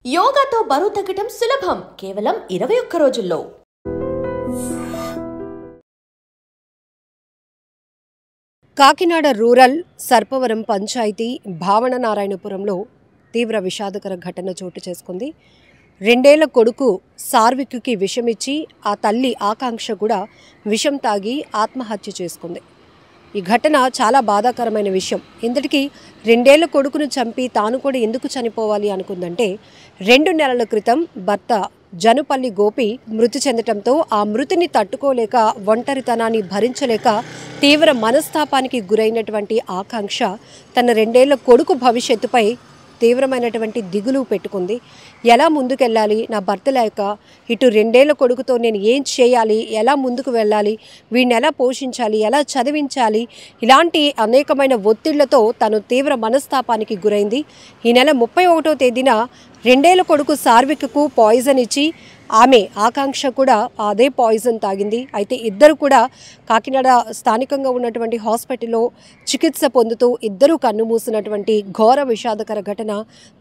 యోగాతో బరువు తగ్గడం సులభం కేవలం 21 రోజుల్లో. కాకినాడ రూరల్ సర్పవరం పంచాయతీ భావన నారాయణపురంలో తీవ్ర విషాదకర ఘటన చోటు చేసుకుంది. 2 ఏళ్ల కొడుకు సార్విక్కి విషమిచ్చి ఆ తల్లి ఆకాంక్ష కూడా విషం తాగి ఆత్మహత్య చేసుకుంది. ఈ ఘటన చాలా బాధాకరమైన విషయం. ఇంతటికీ 2 ఏళ్ల కొడుకును చంపి తాను కూడా ఎందుకు చనిపోవాలి అనుకుందంటే 2 నెలల క్రితం భర్త జనుపల్లి గోపి మృతి చెందటంతో ఆ మృతిని తట్టుకోలేక ఒంటరితనాన్ని భరించలేక తీవ్ర మనస్తాపానికి గురైనటువంటి ఆకాంక్ష తన 2 ఏళ్ల కొడుకు భవిష్యత్తుపై తీవ్రమైనటువంటి దిగులు పెట్టుకుంది. ఎలా ముందుకెళ్ళాలి, నా భర్త లేక ఇటు 2 ఏళ్ల కొడుకుతో నేను ఏం చేయాలి, ఎలా ముందుకు వెళ్ళాలి, వీడిని ఎలా పోషించాలి, ఎలా చదివించాలి, ఇలాంటి అనేకమైన ఒత్తిళ్లతో తను తీవ్ర మనస్తాపానికి గురైంది. ఈ నెల 31వ తేదీన 2 ఏళ్ల కొడుకు సార్విక్కు పాయిజన్ ఇచ్చి ఆమె ఆకాంక్ష కూడా అదే పాయిజన్ తాగింది. అయితే ఇద్దరు కూడా కాకినాడ స్థానికంగా ఉన్నటువంటి హాస్పిటల్లో చికిత్స పొందుతూ ఇద్దరూ కన్నుమూసినటువంటి ఘోర విషాదకర ఘటన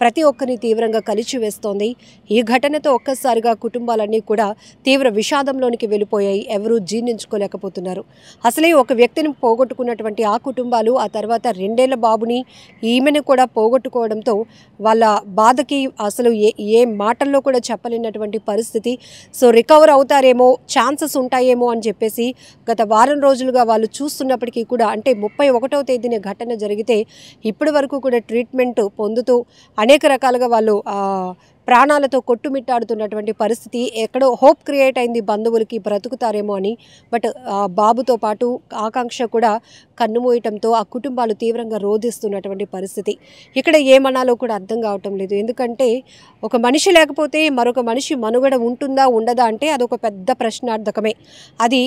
ప్రతి ఒక్కరిని తీవ్రంగా కలిచివేస్తోంది. ఈ ఘటనతో ఒక్కసారిగా కుటుంబాలన్నీ కూడా తీవ్ర విషాదంలోనికి వెళ్ళిపోయాయి. ఎవరూ జీర్ణించుకోలేకపోతున్నారు. అసలే ఒక వ్యక్తిని పోగొట్టుకున్నటువంటి ఆ కుటుంబాలు ఆ తర్వాత 2 ఏళ్ల బాబుని ఈమెను కూడా పోగొట్టుకోవడంతో వాళ్ళ బాధకి అసలు ఏ మాటల్లో కూడా చెప్పలేనటువంటి పరిస్థితి. సో రికవర్ అవుతారేమో, ఛాన్సెస్ ఉంటాయేమో అని చెప్పేసి గత వారం రోజులుగా వాళ్ళు చూస్తున్నప్పటికీ కూడా, అంటే 31వ తేదీన ఘటన జరిగితే ఇప్పటి వరకు కూడా ట్రీట్మెంట్ పొందుతూ అనేక రకాలుగా వాళ్ళు ప్రాణాలతో కొట్టుమిట్టాడుతున్నటువంటి పరిస్థితి. ఎక్కడో హోప్ క్రియేట్ అయింది బంధువులకి, బ్రతుకుతారేమో అని. బట్ బాబుతో పాటు ఆకాంక్ష కూడా కన్నుమూయటంతో ఆ కుటుంబాలు తీవ్రంగా రోధిస్తున్నటువంటి పరిస్థితి. ఇక్కడ ఏమనాలో కూడా అర్థం కావటం లేదు. ఎందుకంటే ఒక మనిషి లేకపోతే మరొక మనిషి మనుగడ ఉంటుందా ఉండదా అంటే అదొక పెద్ద ప్రశ్నార్థకమే. అది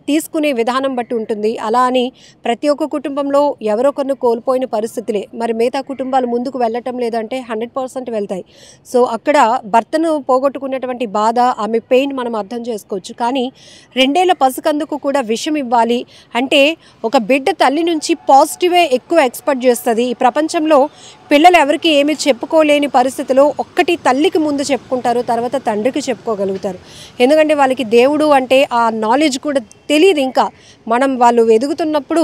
తీసుకునే విధానం బట్టి ఉంటుంది. అలా అని ప్రతి ఒక్క కుటుంబంలో ఎవరొకరిని కోల్పోయిన పరిస్థితులే. మరి మిగతా కుటుంబాలు ముందుకు వెళ్ళటం లేదంటే 100% వెళ్తాయి. సో అక్కడ భర్తను పోగొట్టుకున్నటువంటి బాధ, ఆమె పెయిన్ మనం అర్థం చేసుకోవచ్చు. కానీ 2 ఏళ్ల పసికందుకు కూడా విషం ఇవ్వాలి అంటే ఒక బిడ్డ తల్లి నుంచి పాజిటివే ఎక్కువ ఎక్స్పెక్ట్ చేస్తుంది. ఈ ప్రపంచంలో పిల్లలు ఎవరికి ఏమీ చెప్పుకోలేని పరిస్థితిలో ఒక్కటి తల్లికి ముందు చెప్పుకుంటారు, తర్వాత తండ్రికి చెప్పుకోగలుగుతారు. ఎందుకంటే వాళ్ళకి దేవుడు అంటే ఆ నాలెడ్జ్ కూడా తెలియదు. ఇంకా వాళ్ళు ఎదుగుతున్నప్పుడు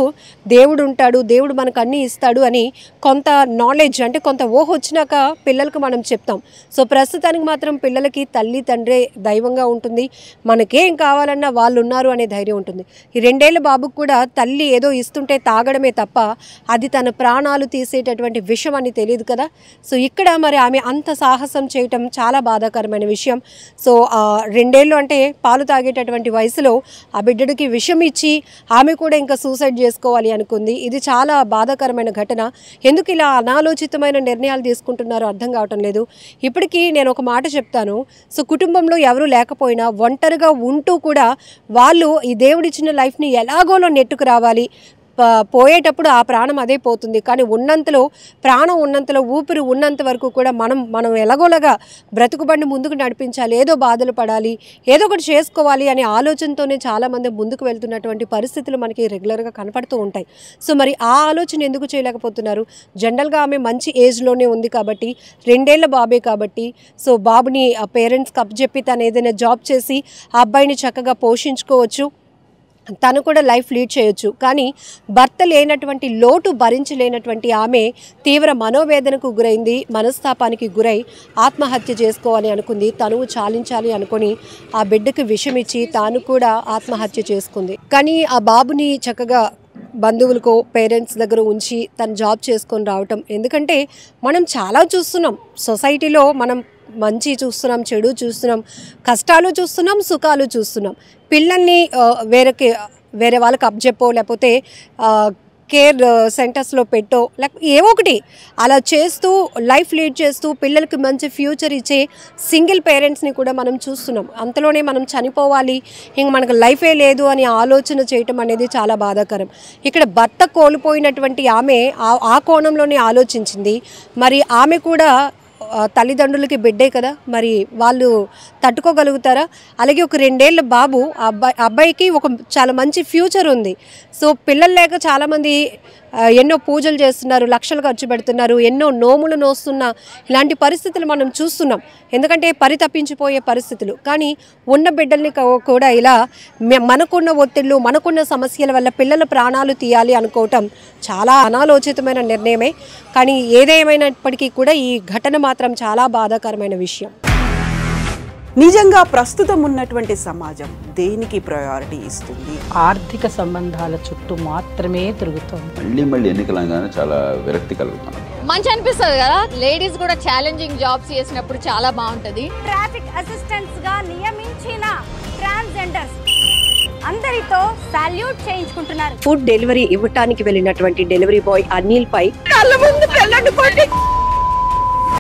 దేవుడు ఉంటాడు, దేవుడు మనకు అన్నీ ఇస్తాడు అని కొంత నాలెడ్జ్, అంటే కొంత ఊహ వచ్చినాక పిల్లలకు మనం చెప్తాం. సో ప్రస్తుతానికి మాత్రం పిల్లలకి తల్లి తండ్రే దైవంగా ఉంటుంది. మనకేం కావాలన్నా వాళ్ళు ఉన్నారు అనే ధైర్యం ఉంటుంది. ఈ 2 ఏళ్ల బాబుకు కూడా తల్లి ఏదో ఇస్తుంటే తాగడమే తప్ప అది తన ప్రాణాలు తీసేటటువంటి విషయం అని తెలియదు కదా. సో ఇక్కడ మరి ఆమె అంత సాహసం చేయటం చాలా బాధాకరమైన విషయం. సో 2 ఏళ్ళు అంటే పాలు తాగేటటువంటి వయసులో ఆ బిడ్డడికి విషం ఇచ్చి ఆమె కూడా ఇంకా సూసైడ్ చేసుకోవాలి అనుకుంది. ఇది చాలా బాధాకరమైన ఘటన. ఎందుకు ఇలా అనాలోచితమైన నిర్ణయాలు తీసుకుంటున్నారో అర్థం కావటం లేదు. ఇప్పటికీ నేను ఒక మాట చెప్తాను. సో కుటుంబంలో ఎవరు లేకపోయినా ఒంటరిగా ఉంటూ కూడా వాళ్ళు ఈ దేవుడిచ్చిన లైఫ్ని ఎలాగోలో నెట్టుకు రావాలి. పోయేటప్పుడు ఆ ప్రాణం అదే పోతుంది. కానీ ఉన్నంతలో, ప్రాణం ఉన్నంతలో, ఊపిరి ఉన్నంత వరకు కూడా మనం ఎలాగోలాగా బ్రతుకుబండి ముందుకు నడిపించాలి, ఏదో బాధలు పడాలి, ఏదో ఒకటి చేసుకోవాలి అనే ఆలోచనతోనే చాలామంది ముందుకు వెళ్తున్నటువంటి పరిస్థితులు మనకి రెగ్యులర్గా కనపడుతూ ఉంటాయి. సో మరి ఆ ఆలోచన ఎందుకు చేయలేకపోతున్నారు? జనరల్గా ఆమె మంచి ఏజ్లోనే ఉంది కాబట్టి, 2 ఏళ్ల బాబే కాబట్టి, సో బాబుని ఆ పేరెంట్స్కి అప్పచెప్పి తను ఏదైనా జాబ్ చేసి ఆ అబ్బాయిని చక్కగా పోషించుకోవచ్చు, తను కూడా లైఫ్ లీడ్ చేయొచ్చు. కానీ భర్త లేనటువంటి లోటు భరించలేనటువంటి ఆమె తీవ్ర మనోవేదనకు గురైంది. మనస్తాపానికి గురై ఆత్మహత్య చేసుకోవాలి అనుకుంది. తనువు చాలించాలి అనుకొని ఆ బిడ్డకు విషమిచ్చి తాను కూడా ఆత్మహత్య చేసుకుంది. కానీ ఆ బాబుని చక్కగా బంధువులకు, పేరెంట్స్ దగ్గర ఉంచి తను జాబ్ చేసుకొని రావటం. ఎందుకంటే మనం చాలా చూస్తున్నాం సొసైటీలో, మనం మంచి చూస్తున్నాం, చెడు చూస్తున్నాం, కష్టాలు చూస్తున్నాం, సుఖాలు చూస్తున్నాం. పిల్లల్ని వేరే వాళ్ళకి అప్పచెప్పో, లేకపోతే కేర్ సెంటర్స్లో పెట్టో, లేకపోతే ఏవో ఒకటి అలా చేస్తూ లైఫ్ లీడ్ చేస్తూ పిల్లలకి మంచి ఫ్యూచర్ ఇచ్చే సింగిల్ పేరెంట్స్ని కూడా మనం చూస్తున్నాం. అంతలోనే మనం చనిపోవాలి, ఇంక మనకు లైఫే లేదు అని ఆలోచన చేయటం అనేది చాలా బాధాకరం. ఇక్కడ భర్త కోల్పోయినటువంటి ఆమె ఆ కోణంలోనే ఆలోచించింది. మరి ఆమె కూడా తల్లిదండ్రులకి బిడ్డే కదా, మరి వాళ్ళు తట్టుకోగలుగుతారా? అలాగే ఒక 2 ఏళ్ల బాబు, అబ్బాయికి ఒక చాలా మంచి ఫ్యూచర్ ఉంది. సో పిల్లలు లేక చాలామంది ఎన్నో పూజలు చేస్తున్నారు, లక్షలు ఖర్చు పెడుతున్నారు, ఎన్నో నోములు నోస్తున్న ఇలాంటి పరిస్థితులు మనం చూస్తున్నాం. ఎందుకంటే పరితపించిపోయే పరిస్థితులు. కానీ ఉన్న బిడ్డల్ని కూడా ఇలా మనకున్న ఒత్తిళ్ళు, మనకున్న సమస్యల వల్ల పిల్లల ప్రాణాలు తీయాలి అనుకోవటం చాలా అనాలోచితమైన నిర్ణయమే. కానీ ఏదేమైనప్పటికీ కూడా ఈ ఘటన మాత్రం చాలా బాధాకరమైన విషయం. నిజంగా ప్రస్తుతం ఉన్నటువంటి సమాజం దేనికి ప్రయారిటీ ఇస్తుంది? ఆర్థిక సంబంధాల చుట్టూ మాత్రమే తిరుగుతుంది. మళ్ళీ ఎన్నికలంగానే చాలా విరక్తి కలుగుతాను. మంచి అనిపిస్తుంది కదా, లేడీస్ కూడా ఛాలెంజింగ్ జాబ్స్ చేసినప్పుడు చాలా బాగుంటది. ట్రాఫిక్ అసిస్టెంట్స్ గా నియమించిన ట్రాన్స్జెండర్స్ అందరితో సాల్యూట్ చేయించుకుంటున్నారు. ఫుడ్ డెలివరీ ఇవ్వటానికి వెళ్ళినటువంటి డెలివరీ బాయ్ అనిల్ పై కళ్ళ ముందు